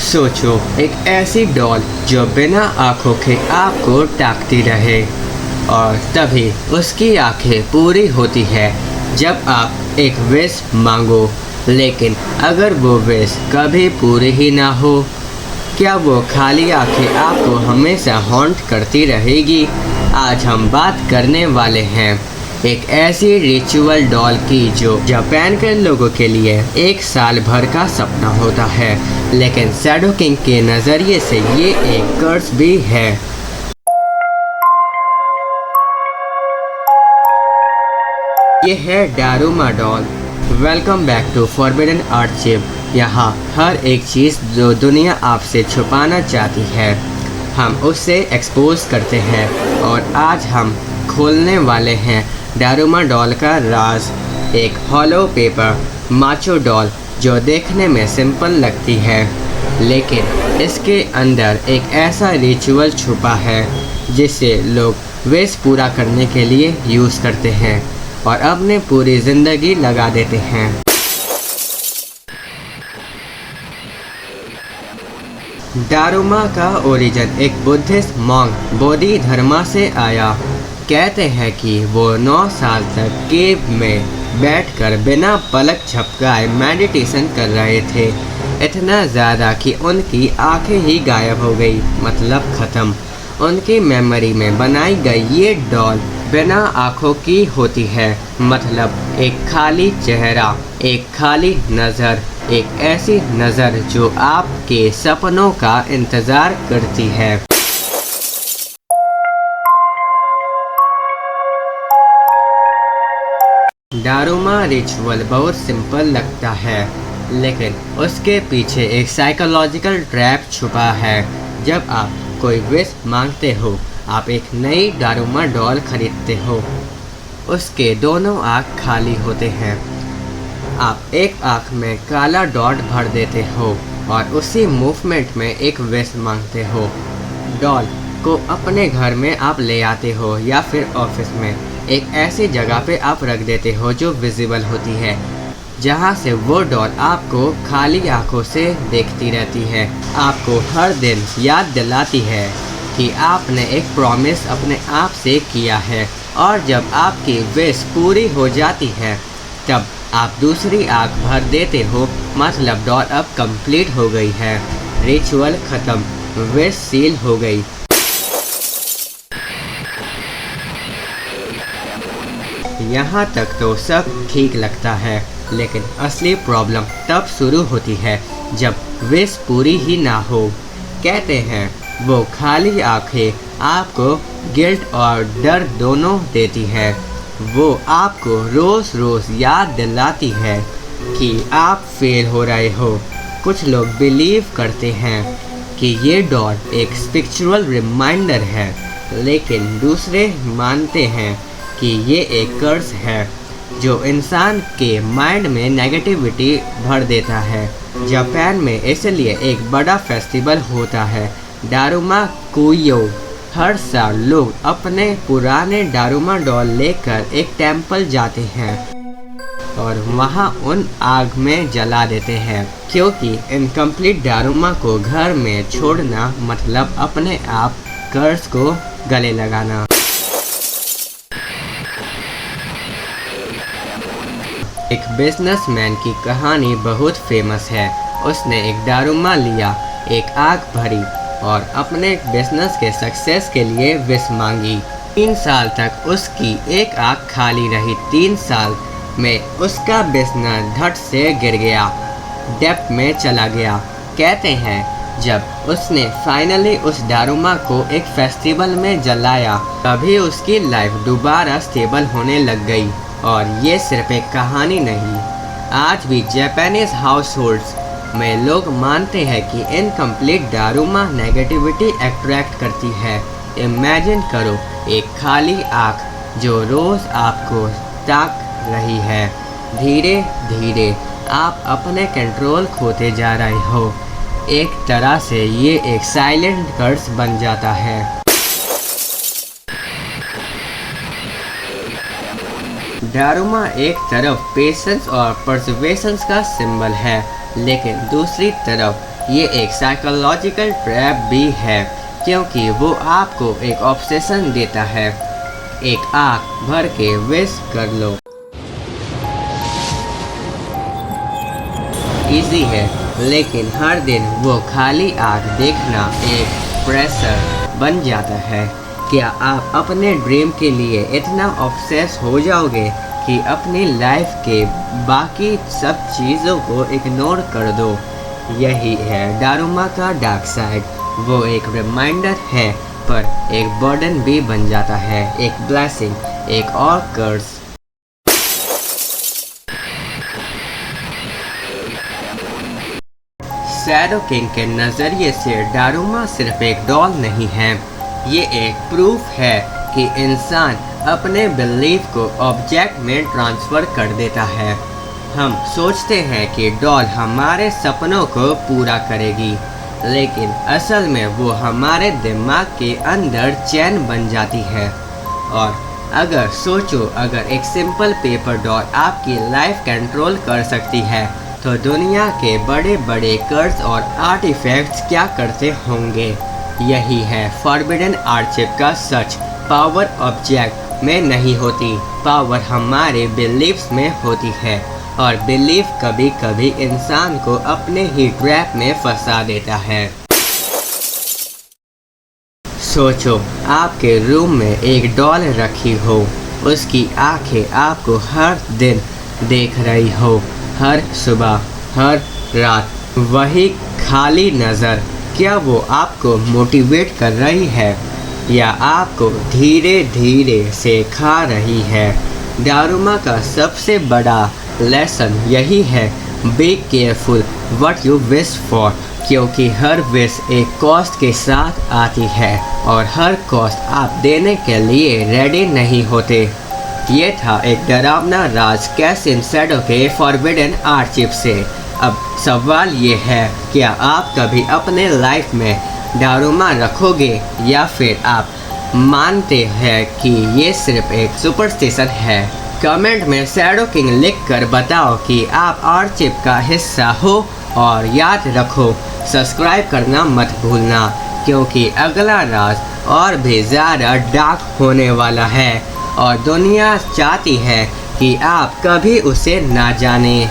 सोचो, एक ऐसी डॉल जो बिना आँखों के आपको ताकती रहे और तभी उसकी आँखें पूरी होती है जब आप एक विश मांगो। लेकिन अगर वो विश कभी पूरी ही ना हो, क्या वो खाली आँखें आपको हमेशा हॉन्ट करती रहेगी? आज हम बात करने वाले हैं एक ऐसी रिचुअल डॉल की जो जापान के लोगों के लिए एक साल भर का सपना होता है, लेकिन शैडो किंग के नज़रिए से ये एक कर्स भी है। ये है Daruma doll. Welcome back to Forbidden Archive. यहाँ हर एक चीज़ जो दुनिया आपसे छुपाना चाहती है, हम उससे एक्सपोज करते हैं और आज हम खोलने वाले हैं डारुमा डॉल का राज। एक हॉलो पेपर माचो डॉल जो देखने में सिंपल लगती है, लेकिन इसके अंदर एक ऐसा रिचुअल छुपा है जिसे लोग विश पूरा करने के लिए यूज़ करते हैं और अपने पूरी ज़िंदगी लगा देते हैं। डारुमा का ओरिजिन एक बुद्धिस्ट मॉन्क बोधि धर्मा से आया। कहते हैं कि वो 9 साल तक केव में बैठकर बिना पलक झपकाए मेडिटेशन कर रहे थे। इतना ज़्यादा कि उनकी आंखें ही गायब हो गई, मतलब ख़त्म। उनकी मेमोरी में बनाई गई ये डॉल बिना आँखों की होती है, मतलब एक खाली चेहरा, एक खाली नज़र, एक ऐसी नज़र जो आपके सपनों का इंतज़ार करती है। डारुमा रिचुअल बहुत सिंपल लगता है, लेकिन उसके पीछे एक साइकोलॉजिकल ट्रैप छुपा है। जब आप कोई विश मांगते हो, आप एक नई डारुमा डॉल खरीदते हो। उसके दोनों आँख खाली होते हैं। आप एक आँख में काला डॉट भर देते हो और उसी मूवमेंट में एक विश मांगते हो। डॉल को अपने घर में आप ले आते हो या फिर ऑफिस में एक ऐसी जगह पे आप रख देते हो जो विजिबल होती है, जहाँ से वो डॉल आपको खाली आंखों से देखती रहती है। आपको हर दिन याद दिलाती है कि आपने एक प्रॉमिस अपने आप से किया है, और जब आपकी विश पूरी हो जाती है तब आप दूसरी आँख भर देते हो, मतलब डॉल अब कंप्लीट हो गई है। रिचुअल ख़त्म, विश सील हो गई। यहाँ तक तो सब ठीक लगता है, लेकिन असली प्रॉब्लम तब शुरू होती है जब विश पूरी ही ना हो। कहते हैं वो खाली आँखें आपको गिल्ट और डर दोनों देती है। वो आपको रोज़ रोज़ याद दिलाती है कि आप फेल हो रहे हो। कुछ लोग बिलीव करते हैं कि ये डॉल एक स्पिरिचुअल रिमाइंडर है, लेकिन दूसरे मानते हैं कि ये एक कर्स है जो इंसान के माइंड में नेगेटिविटी भर देता है। जापान में इसलिए एक बड़ा फेस्टिवल होता है, डारुमा कुयो। हर साल लोग अपने पुराने डारुमा डॉल लेकर एक टेंपल जाते हैं और वहाँ उन आग में जला देते हैं, क्योंकि इनकम्प्लीट डारुमा को घर में छोड़ना मतलब अपने आप कर्स को गले लगाना। एक बिजनेसमैन की कहानी बहुत फेमस है। उसने एक डारुमा लिया, एक आग भरी और अपने बिजनेस के सक्सेस के लिए विश मांगी। 3 साल तक उसकी एक आँख खाली रही। 3 साल में उसका बिजनेस धड़ से गिर गया, डेप्थ में चला गया। कहते हैं जब उसने फाइनली उस डारुमा को एक फेस्टिवल में जलाया, तभी उसकी लाइफ दोबारा स्टेबल होने लग गई। और ये सिर्फ एक कहानी नहीं, आज भी जापानीज हाउसहोल्ड्स में लोग मानते हैं कि इनकम्प्लीट डारुमा नेगेटिविटी अट्रैक्ट करती है। इमेजिन करो एक खाली आँख जो रोज़ आपको ताक रही है। धीरे धीरे आप अपने कंट्रोल खोते जा रहे हो। एक तरह से ये एक साइलेंट कर्स बन जाता है। डारुमा एक तरफ पेशेंस और परसिवेशंस का सिंबल है, लेकिन दूसरी तरफ ये एक साइकोलॉजिकल ट्रैप भी है, क्योंकि वो आपको एक ऑब्सेशन देता है। एक आँख भर के विश कर लो। इजी है, लेकिन हर दिन वो खाली आँख देखना एक प्रेशर बन जाता है। क्या आप अपने ड्रीम के लिए इतना ऑब्सेस हो जाओगे कि अपनी लाइफ के बाकी सब चीज़ों को इग्नोर कर दो? यही है दारुमा का डार्क साइड। वो एक रिमाइंडर है, पर एक बर्डन भी बन जाता है, एक ब्लेसिंग, एक और कर्स। शैडो किंग के नज़रिए से दारुमा सिर्फ एक डॉल नहीं है, ये एक प्रूफ है कि इंसान अपने बिलीफ को ऑब्जेक्ट में ट्रांसफ़र कर देता है। हम सोचते हैं कि डॉल हमारे सपनों को पूरा करेगी, लेकिन असल में वो हमारे दिमाग के अंदर चैन बन जाती है। और अगर सोचो, अगर एक सिंपल पेपर डॉल आपकी लाइफ कंट्रोल कर सकती है, तो दुनिया के बड़े बड़े कर्स और आर्टिफैक्ट्स क्या करते होंगे? यही है फॉरबिडन आर्टशिप का सच। पावर ऑब्जेक्ट में नहीं होती, पावर हमारे बिलीफ्स में होती है, और बिलीफ कभी कभी इंसान को अपने ही ट्रैप में फंसा देता है। सोचो, आपके रूम में एक डॉल रखी हो, उसकी आंखें आपको हर दिन देख रही हो, हर सुबह, हर रात, वही खाली नज़र। क्या वो आपको मोटिवेट कर रही है, या आपको धीरे धीरे से खा रही है? दारुमा का सबसे बड़ा लेसन यही है, be careful what you wish for, क्योंकि हर विश एक कॉस्ट के साथ आती है, और हर कॉस्ट आप देने के लिए रेडी नहीं होते। ये था एक डरावना राज कैसिन शैडो के फॉरबिडन आर्टशिप से। अब सवाल ये है, क्या आप कभी अपने लाइफ में दारुमा रखोगे, या फिर आप मानते हैं कि ये सिर्फ एक सुपरस्टिशन है? कमेंट में शैडो किंग लिख कर बताओ कि आप आर्टशिप का हिस्सा हो, और याद रखो सब्सक्राइब करना मत भूलना, क्योंकि अगला राज और भी ज़्यादा डार्क होने वाला है, और दुनिया चाहती है कि आप कभी उसे ना जानें।